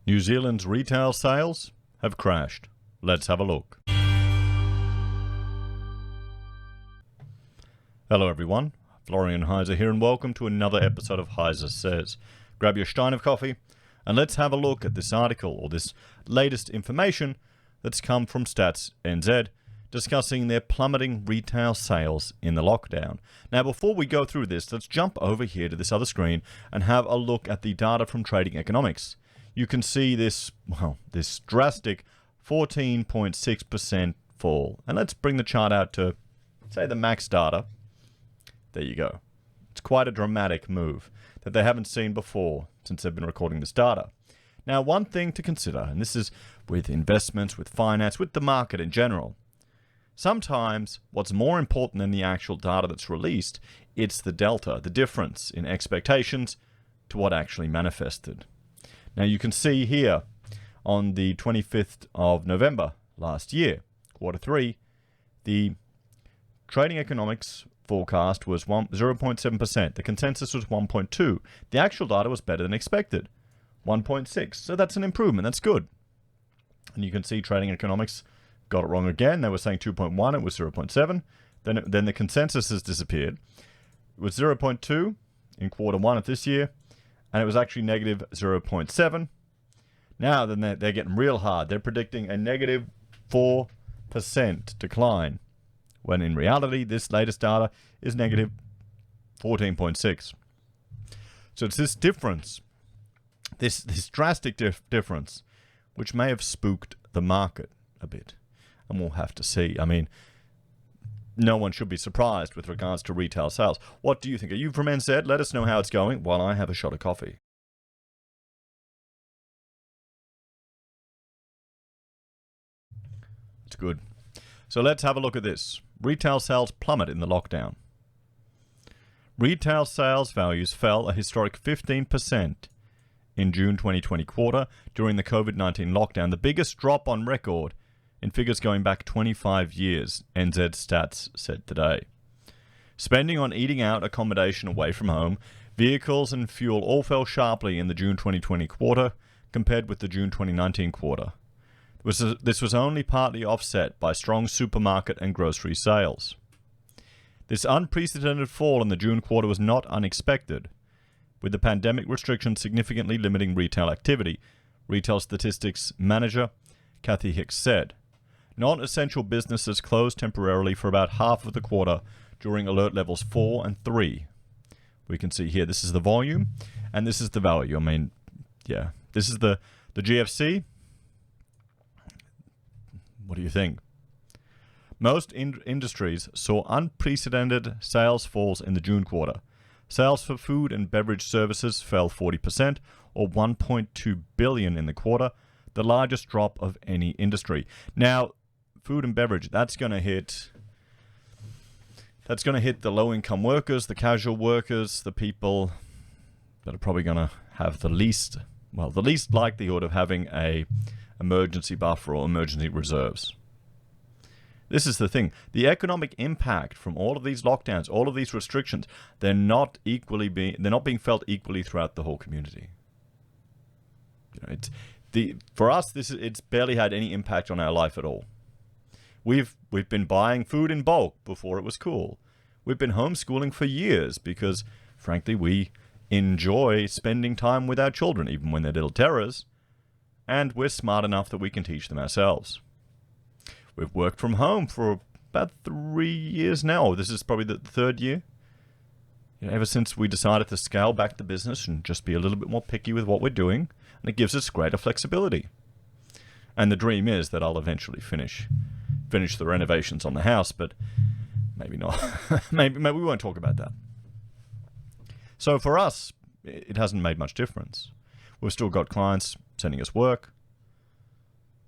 New Zealand's retail sales have crashed. Let's have a look. Hello everyone, Florian.Heise here and welcome to another episode of HeiseSays. Grab your stein of coffee and let's have a look at this article or this latest information that's come from Stats NZ discussing their plummeting retail sales in the lockdown. Now before we go through this, let's jump over here to this other screen and have a look at the data from Trading Economics. You can see this drastic 14.6% fall. And let's bring the chart out to, say, the max data. There you go. It's quite a dramatic move that they haven't seen before since they've been recording this data. Now, one thing to consider, and this is with investments, with finance, with the market in general, sometimes what's more important than the actual data that's released, it's the delta, the difference in expectations to what actually manifested. Now you can see here on the 25th of November last year, quarter 3, the Trading Economics forecast was 0.7%. The consensus was 1.2. The actual data was better than expected, 1.6. So that's an improvement. That's good. And you can see Trading Economics got it wrong again. They were saying 2.1. It was 0.7. Then the consensus has disappeared. It was 0.2 in quarter 1 of this year. And it was actually negative 0.7. Now then they're getting real hard. They're predicting a negative 4% decline, when in reality this latest data is negative 14.6. So it's this difference, this drastic difference, which may have spooked the market a bit. And we'll have to see. I mean, no one should be surprised with regards to retail sales. What do you think? Are you from NZ? Let us know how it's going while I have a shot of coffee. It's good. So let's have a look at this. Retail sales plummet in the lockdown. Retail sales values fell a historic 15% in June 2020 quarter during the COVID-19 lockdown, the biggest drop on record in figures going back 25 years, NZ Stats said today. Spending on eating out, accommodation away from home, vehicles and fuel all fell sharply in the June 2020 quarter compared with the June 2019 quarter. This was only partly offset by strong supermarket and grocery sales. This unprecedented fall in the June quarter was not unexpected, with the pandemic restrictions significantly limiting retail activity, Retail Statistics Manager Kathy Hicks said. Non-essential businesses closed temporarily for about half of the quarter during alert levels 4 and 3. We can see here, this is the volume and this is the value. I mean, yeah, this is the GFC. What do you think? Most industries saw unprecedented sales falls in the June quarter. Sales for food and beverage services fell 40%, or 1.2 billion in the quarter, the largest drop of any industry. Now, food and beverage, that's going to hit the low-income workers, the casual workers, the people that are probably going to have the least likelihood of having a emergency buffer or emergency reserves. This is the thing. The economic impact from all of these lockdowns, all of these restrictions, they're not being felt equally throughout the whole community. You know, for us, it's barely had any impact on our life at all. We've been buying food in bulk before it was cool. We've been homeschooling for years because, frankly, we enjoy spending time with our children, even when they're little terrors, and we're smart enough that we can teach them ourselves. We've worked from home for about 3 years now. This is probably the 3rd year. You know, ever since we decided to scale back the business and just be a little bit more picky with what we're doing, and it gives us greater flexibility. And the dream is that I'll eventually finish the renovations on the house, but maybe not. maybe we won't talk about that. So for us, it hasn't made much difference. We've still got clients sending us work.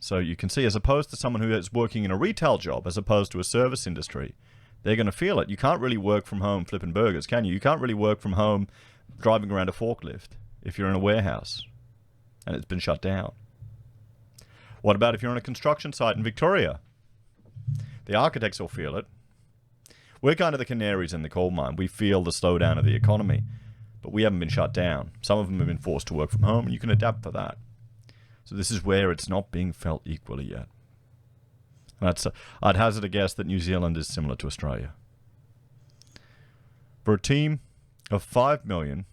So you can see, as opposed to someone who is working in a retail job, as opposed to a service industry, they're going to feel it. You can't really work from home flipping burgers, can you? You can't really work from home driving around a forklift if you're in a warehouse and it's been shut down. What about if you're on a construction site in Victoria? The architects will feel it. We're kind of the canaries in the coal mine. We feel the slowdown of the economy, but we haven't been shut down. Some of them have been forced to work from home, and you can adapt for that. So this is where it's not being felt equally yet. I'd hazard a guess that New Zealand is similar to Australia. For a team of 5 million,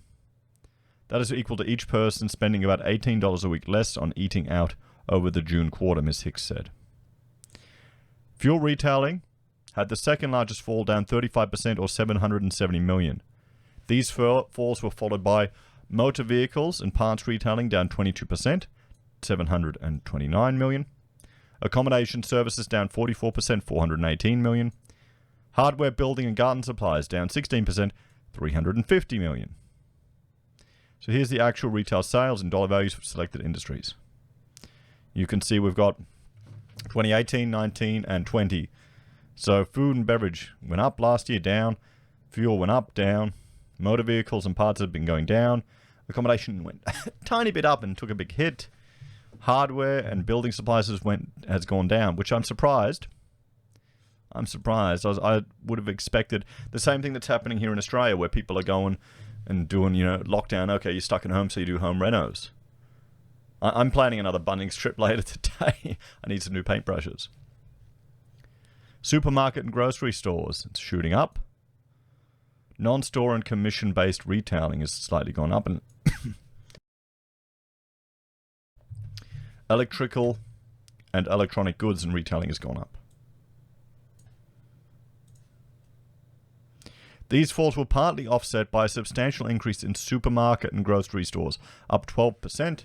that is equal to each person spending about $18 a week less on eating out over the June quarter, Ms. Hicks said. Fuel retailing had the second largest fall, down 35% or 770 million. These falls were followed by motor vehicles and parts retailing, down 22%, 729 million. Accommodation services down 44%, 418 million. Hardware, building and garden supplies down 16%, 350 million. So here's the actual retail sales and dollar values for selected industries. You can see we've got 2018, 19, and 20. So food and beverage went up last year, down. Fuel went up, down. Motor vehicles and parts have been going down. Accommodation went a tiny bit up and took a big hit. Hardware and building supplies has gone down, which I'm surprised. I would have expected the same thing that's happening here in Australia, where people are going and doing, lockdown. Okay, you're stuck at home, so you do home renos. I'm planning another Bunnings trip later today. I need some new paintbrushes. Supermarket and grocery stores, it's shooting up. Non-store and commission-based retailing has slightly gone up, and electrical and electronic goods and retailing has gone up. These falls were partly offset by a substantial increase in supermarket and grocery stores, up 12%,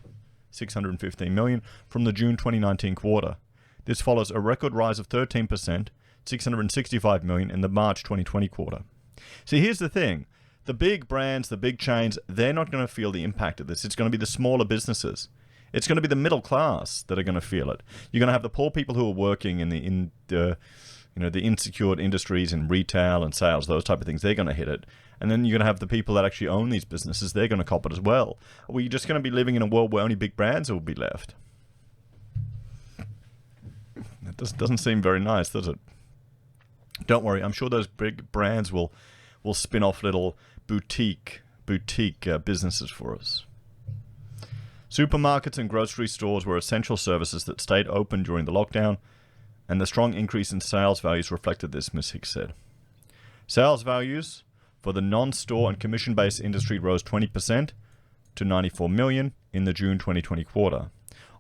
615 million, from the June 2019 quarter. This follows a record rise of 13%, 665 million, in the March 2020 quarter. See, here's the thing. The big brands, the big chains, they're not going to feel the impact of this. It's going to be the smaller businesses. It's going to be the middle class that are going to feel it. You're going to have the poor people who are working in the insecure industries in retail and sales, those type of things. They're going to hit it. And then you're going to have the people that actually own these businesses. They're going to cop it as well. Or are you just going to be living in a world where only big brands will be left? That doesn't seem very nice, does it? Don't worry. I'm sure those big brands will spin off little boutique businesses for us. Supermarkets and grocery stores were essential services that stayed open during the lockdown, and the strong increase in sales values reflected this, Ms. Hicks said. Sales values for the non-store and commission-based industry rose 20% to 94 million in the June 2020 quarter.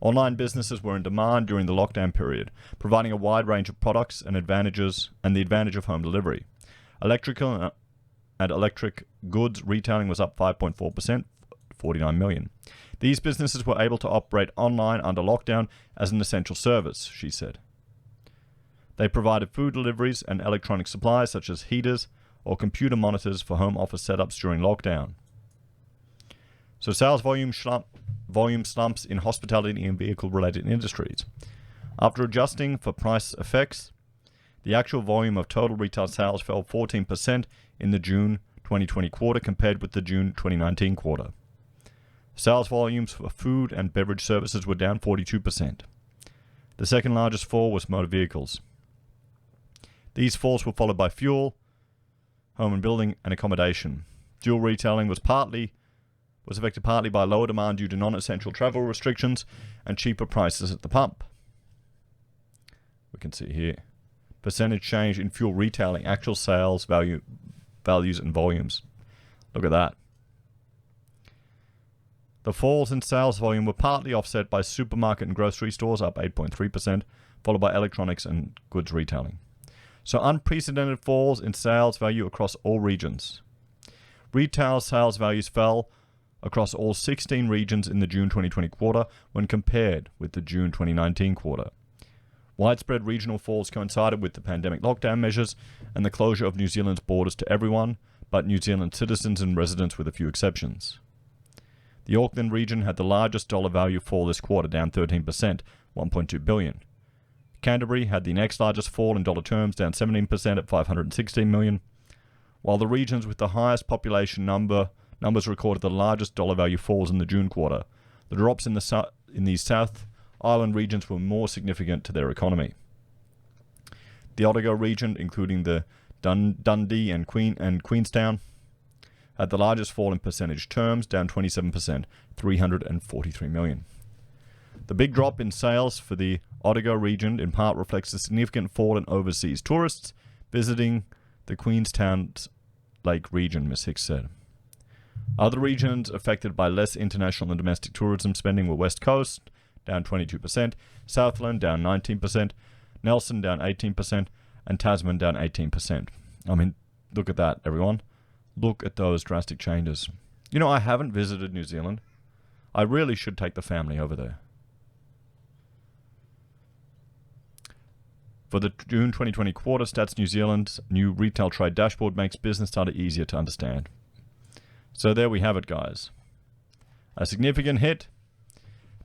Online businesses were in demand during the lockdown period, providing a wide range of products and advantages, and the advantage of home delivery. Electrical and electric goods retailing was up 5.4%, 49 million. These businesses were able to operate online under lockdown as an essential service, she said. They provided food deliveries and electronic supplies such as heaters or computer monitors for home office setups during lockdown. So sales volume slumps in hospitality and vehicle-related industries. After adjusting for price effects, the actual volume of total retail sales fell 14% in the June 2020 quarter compared with the June 2019 quarter. Sales volumes for food and beverage services were down 42%. The second largest fall was motor vehicles. These falls were followed by fuel, home and building, and accommodation. Fuel retailing was affected partly by lower demand due to non-essential travel restrictions and cheaper prices at the pump. We can see here percentage change in fuel retailing, actual sales values and volumes. Look at that. The falls in sales volume were partly offset by supermarket and grocery stores, up 8.3%, followed by electronics and goods retailing. So unprecedented falls in sales value across all regions. Retail sales values fell across all 16 regions in the June 2020 quarter when compared with the June 2019 quarter. Widespread regional falls coincided with the pandemic lockdown measures and the closure of New Zealand's borders to everyone but New Zealand citizens and residents, with a few exceptions. The Auckland region had the largest dollar value fall this quarter, down 13%, 1.2 billion. Canterbury had the next largest fall in dollar terms, down 17% at 516 million, while the regions with the highest population numbers recorded the largest dollar value falls in the June quarter. The drops in these South Island regions were more significant to their economy. The Otago region, including the Dundee and Queenstown, had the largest fall in percentage terms, down 27%, 343 million. The big drop in sales for the Otago region in part reflects a significant fall in overseas tourists visiting the Queenstown Lake region, Ms. Hicks said. Other regions affected by less international and domestic tourism spending were West Coast, down 22%, Southland, down 19%, Nelson, down 18%, and Tasman, down 18%. I mean, look at that, everyone. Look at those drastic changes. You know, I haven't visited New Zealand. I really should take the family over there. For the June 2020 quarter, Stats New Zealand's new retail trade dashboard makes business data easier to understand. So there we have it, guys. A significant hit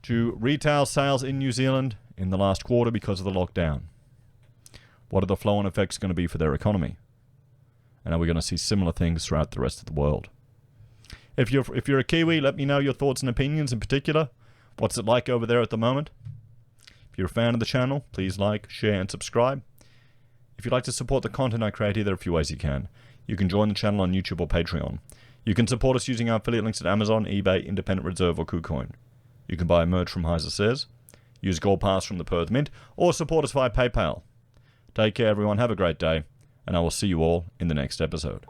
to retail sales in New Zealand in the last quarter because of the lockdown. What are the flow-on effects going to be for their economy? And are we going to see similar things throughout the rest of the world? If you're a Kiwi, let me know your thoughts and opinions in particular. What's it like over there at the moment? If you're a fan of the channel, please like, share, and subscribe. If you'd like to support the content I create here, there are a few ways you can. You can join the channel on YouTube or Patreon. You can support us using our affiliate links at Amazon, eBay, Independent Reserve, or Kucoin. You can buy merch from HeiseSays, use Gold Pass from the Perth Mint, or support us via PayPal. Take care, everyone. Have a great day, and I will see you all in the next episode.